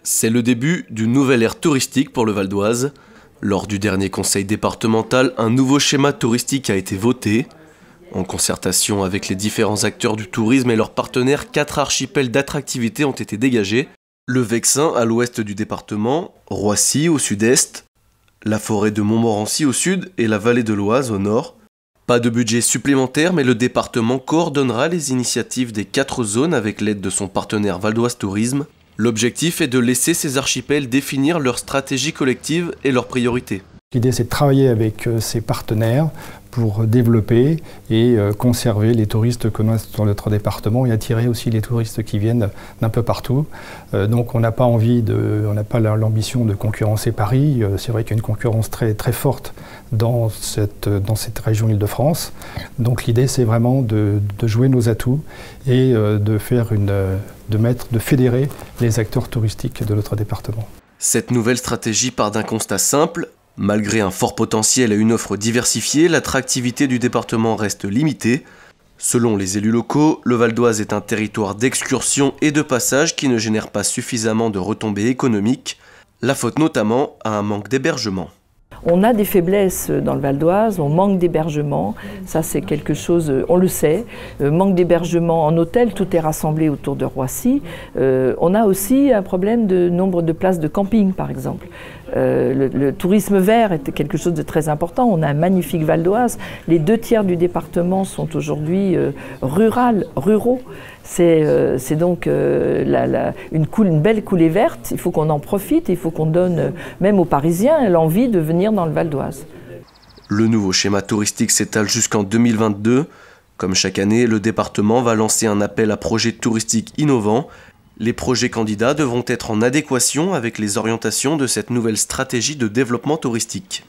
C'est le début d'une nouvelle ère touristique pour le Val d'Oise. Lors du dernier conseil départemental, un nouveau schéma touristique a été voté. En concertation avec les différents acteurs du tourisme et leurs partenaires, 4 archipels d'attractivité ont été dégagés. Le Vexin à l'ouest du département, Roissy au sud-est, la forêt de Montmorency au sud et la vallée de l'Oise au nord. Pas de budget supplémentaire, mais le département coordonnera les initiatives des 4 zones avec l'aide de son partenaire Val d'Oise Tourisme. L'objectif est de laisser ces archipels définir leur stratégie collective et leurs priorités. L'idée, c'est de travailler avec ces partenaires pour développer et conserver les touristes que nous avons dans notre département et attirer aussi les touristes qui viennent d'un peu partout. Donc on n'a pas l'ambition de concurrencer Paris. C'est vrai qu'il y a une concurrence très, très forte dans cette région Île-de-France. Donc l'idée, c'est vraiment de jouer nos atouts et de fédérer les acteurs touristiques de notre département. Cette nouvelle stratégie part d'un constat simple. Malgré un fort potentiel et une offre diversifiée, l'attractivité du département reste limitée. Selon les élus locaux, le Val d'Oise est un territoire d'excursion et de passage qui ne génère pas suffisamment de retombées économiques, la faute notamment à un manque d'hébergement. On a des faiblesses dans le Val d'Oise, on manque d'hébergement, ça c'est quelque chose, on le sait, manque d'hébergement en hôtel, tout est rassemblé autour de Roissy. On a aussi un problème de nombre de places de camping par exemple. Le tourisme vert est quelque chose de très important, on a un magnifique Val d'Oise, les 2/3 du département sont aujourd'hui ruraux. C'est donc une belle coulée verte, il faut qu'on en profite, il faut qu'on donne même aux Parisiens l'envie de venir dans le Val d'Oise. Le nouveau schéma touristique s'étale jusqu'en 2022. Comme chaque année, le département va lancer un appel à projets touristiques innovants. Les projets candidats devront être en adéquation avec les orientations de cette nouvelle stratégie de développement touristique.